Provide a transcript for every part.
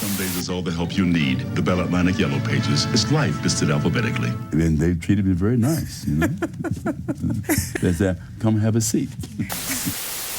Some days it's all the help you need. The Bell Atlantic Yellow Pages. It's life listed alphabetically. And they treated me very nice, you know. They said, come have a seat.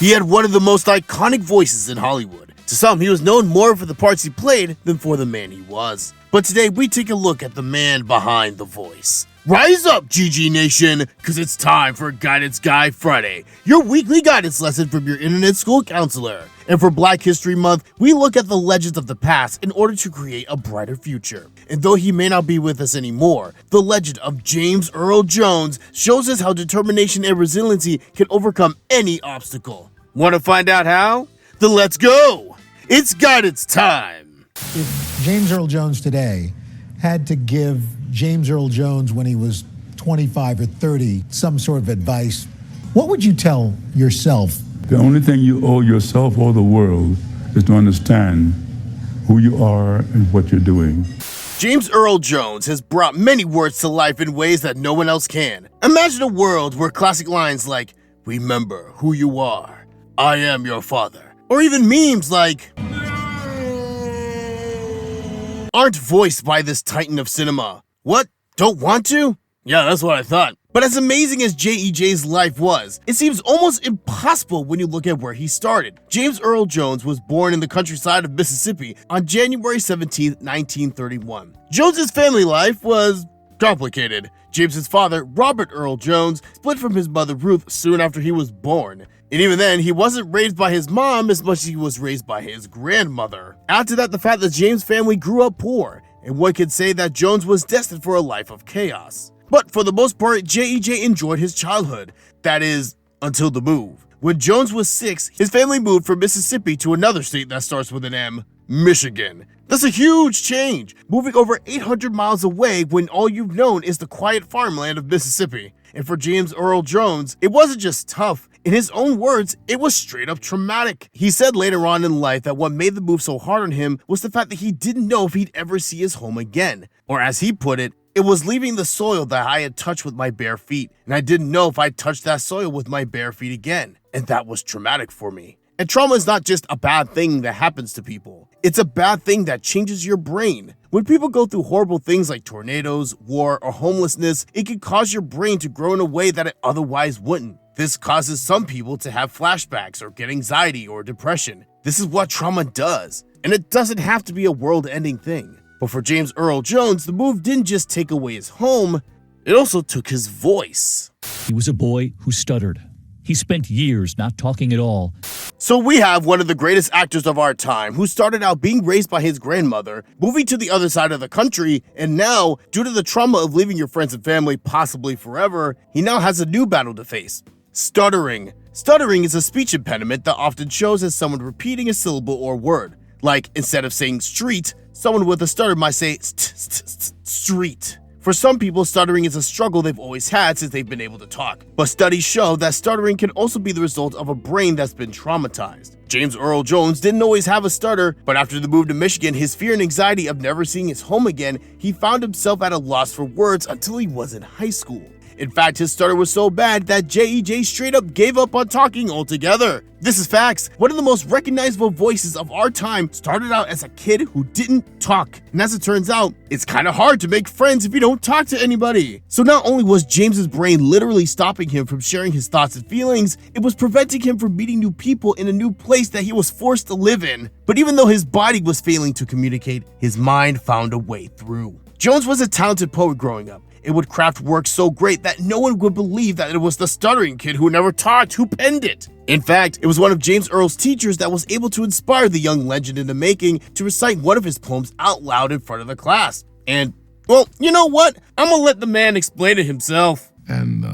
He had one of the most iconic voices in Hollywood. To some, he was known more for the parts he played than for the man he was. But today, we take a look at the man behind the voice. Rise up, GG Nation, because it's time for Guidance Guy Friday, your weekly guidance lesson from your internet school counselor. And for Black History Month, we look at the legends of the past in order to create a brighter future. And though he may not be with us anymore, the legend of James Earl Jones shows us how determination and resiliency can overcome any obstacle. Want to find out how? Then let's go! It's guidance time! If James Earl Jones today had to give James Earl Jones when he was 25 or 30 some sort of advice, what would you tell yourself? The only thing you owe yourself or the world is to understand who you are and what you're doing. James Earl Jones has brought many words to life in ways that no one else can. Imagine a world where classic lines like, "Remember who you are, I am your father," or even memes like, aren't voiced by this titan of cinema. What? Don't want to? Yeah, that's what I thought. But as amazing as J.E.J.'s life was, it seems almost impossible when you look at where he started. James Earl Jones was born in the countryside of Mississippi on January 17, 1931. Jones's family life was complicated. James's father, Robert Earl Jones, split from his mother Ruth soon after he was born. And even then, he wasn't raised by his mom as much as he was raised by his grandmother. Add to that the fact that James' family grew up poor, and one could say that Jones was destined for a life of chaos. But for the most part, J.E.J. enjoyed his childhood. That is, until the move. When Jones was 6, his family moved from Mississippi to another state that starts with an M, Michigan. That's a huge change, moving over 800 miles away when all you've known is the quiet farmland of Mississippi. And for James Earl Jones, it wasn't just tough. In his own words, it was straight up traumatic. He said later on in life that what made the move so hard on him was the fact that he didn't know if he'd ever see his home again. Or as he put it was leaving the soil that I had touched with my bare feet, and I didn't know if I'd touch that soil with my bare feet again. And that was traumatic for me. And trauma is not just a bad thing that happens to people. It's a bad thing that changes your brain. When people go through horrible things like tornadoes, war, or homelessness, it can cause your brain to grow in a way that it otherwise wouldn't. This causes some people to have flashbacks or get anxiety or depression. This is what trauma does, and it doesn't have to be a world-ending thing. But for James Earl Jones, the move didn't just take away his home, it also took his voice. He was a boy who stuttered. He spent years not talking at all. So we have one of the greatest actors of our time who started out being raised by his grandmother, moving to the other side of the country, and now, due to the trauma of leaving your friends and family possibly forever, he now has a new battle to face. Stuttering. Stuttering is a speech impediment that often shows as someone repeating a syllable or word. Like, instead of saying street, someone with a stutter might say street. For some people, stuttering is a struggle they've always had since they've been able to talk. But studies show that stuttering can also be the result of a brain that's been traumatized. James Earl Jones didn't always have a stutter, but after the move to Michigan, his fear and anxiety of never seeing his home again, he found himself at a loss for words until he was in high school. In fact, his stutter was so bad that J.E.J. straight up gave up on talking altogether. This is facts. One of the most recognizable voices of our time started out as a kid who didn't talk. And as it turns out, it's kind of hard to make friends if you don't talk to anybody. So not only was James's brain literally stopping him from sharing his thoughts and feelings, it was preventing him from meeting new people in a new place that he was forced to live in. But even though his body was failing to communicate, his mind found a way through. Jones was a talented poet growing up. It would craft works so great that no one would believe that it was the stuttering kid who never talked who penned it. In fact, it was one of James Earl's teachers that was able to inspire the young legend in the making to recite one of his poems out loud in front of the class. And, well, you know what? I'm gonna let the man explain it himself. And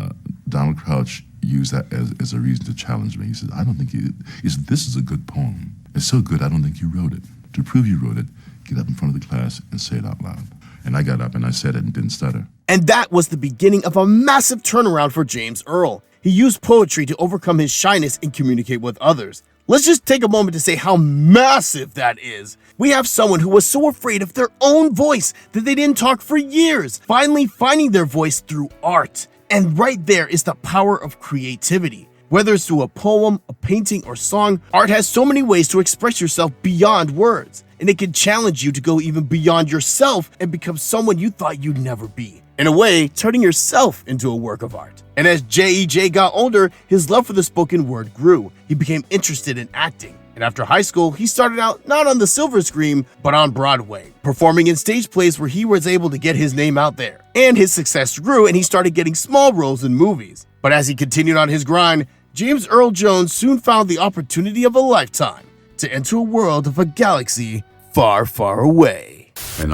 Donald Crouch used that as a reason to challenge me. He said, I don't think he said, this is a good poem. It's so good, I don't think you wrote it. To prove you wrote it, get up in front of the class and say it out loud. And I got up and I said it and didn't stutter. And that was the beginning of a massive turnaround for James Earl. He used poetry to overcome his shyness and communicate with others. Let's just take a moment to say how massive that is. We have someone who was so afraid of their own voice that they didn't talk for years, finally finding their voice through art. And right there is the power of creativity. Whether it's through a poem, a painting, or song, art has so many ways to express yourself beyond words, and it can challenge you to go even beyond yourself and become someone you thought you'd never be. In a way, turning yourself into a work of art. And as J.E.J. got older, his love for the spoken word grew. He became interested in acting. And after high school, he started out not on the silver screen, but on Broadway, performing in stage plays where he was able to get his name out there. And his success grew and he started getting small roles in movies. But as he continued on his grind, James Earl Jones soon found the opportunity of a lifetime to enter a world of a galaxy far, far away. And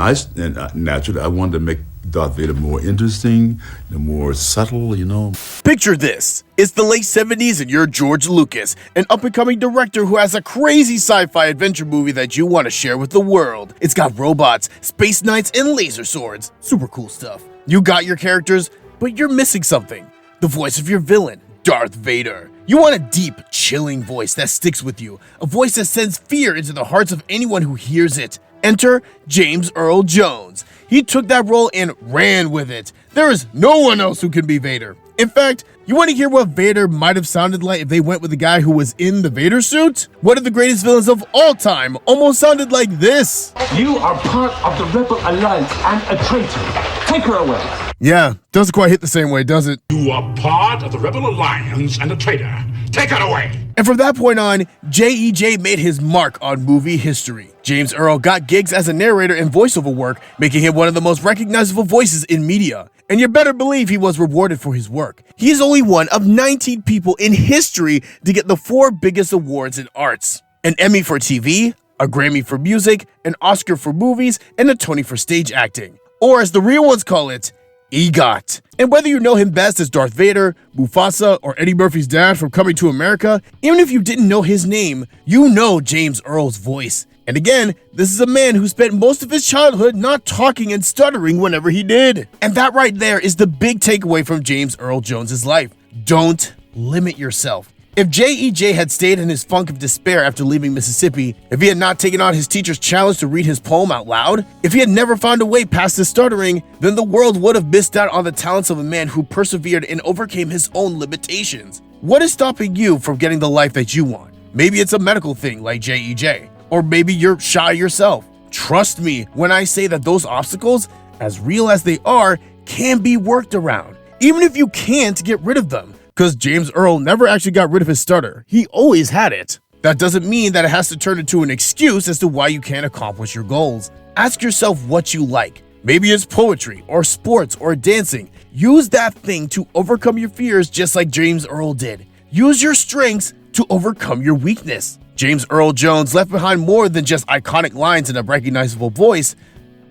naturally, I wanted to make Darth Vader more interesting, more subtle, you know. Picture this. It's the late 70s and you're George Lucas, an up-and-coming director who has a crazy sci-fi adventure movie that you want to share with the world. It's got robots, space knights, and laser swords. Super cool stuff. You got your characters, but you're missing something. The voice of your villain, Darth Vader. You want a deep, chilling voice that sticks with you, a voice that sends fear into the hearts of anyone who hears it. Enter James Earl Jones. He took that role and ran with it. There is no one else who can be Vader. In fact, you want to hear what Vader might have sounded like if they went with the guy who was in the Vader suit? One of the greatest villains of all time almost sounded like this. You are part of the Rebel Alliance and a traitor. Take her away. Yeah, doesn't quite hit the same way, does it? You are part of the Rebel Alliance and a traitor. Take it away. And from that point on, J.E.J. made his mark on movie history. James Earl got gigs as a narrator and voiceover work, making him one of the most recognizable voices in media. And you better believe he was rewarded for his work. He is only one of 19 people in history to get the 4 biggest awards in arts: an Emmy for TV, a Grammy for music, an Oscar for movies, and a Tony for stage acting. Or as the real ones call it, EGOT. And whether you know him best as Darth Vader, Mufasa, or Eddie Murphy's dad from Coming to America, even if you didn't know his name, you know James Earl's voice. And again, this is a man who spent most of his childhood not talking and stuttering whenever he did. And that right there is the big takeaway from James Earl Jones' life. Don't limit yourself. If J.E.J. had stayed in his funk of despair after leaving Mississippi, if he had not taken on his teacher's challenge to read his poem out loud, if he had never found a way past his stuttering, then the world would have missed out on the talents of a man who persevered and overcame his own limitations. What is stopping you from getting the life that you want? Maybe it's a medical thing like J.E.J., or maybe you're shy yourself. Trust me when I say that those obstacles, as real as they are, can be worked around, even if you can't get rid of them. Because James Earl never actually got rid of his stutter. He always had it. That doesn't mean that it has to turn into an excuse as to why you can't accomplish your goals. Ask yourself what you like. Maybe it's poetry, or sports, or dancing. Use that thing to overcome your fears just like James Earl did. Use your strengths to overcome your weakness. James Earl Jones left behind more than just iconic lines and a recognizable voice,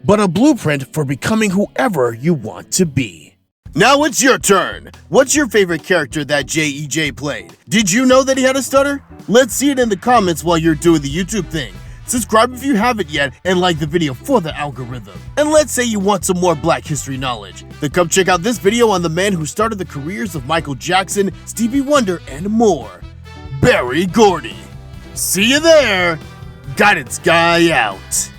but a blueprint for becoming whoever you want to be. Now it's your turn. What's your favorite character that J.E.J. played? Did you know that he had a stutter? Let's see it in the comments while you're doing the YouTube thing. Subscribe if you haven't yet and like the video for the algorithm. And let's say you want some more Black history knowledge. Then come check out this video on the man who started the careers of Michael Jackson, Stevie Wonder, and more. Berry Gordy. See you there. Guidance Guy out.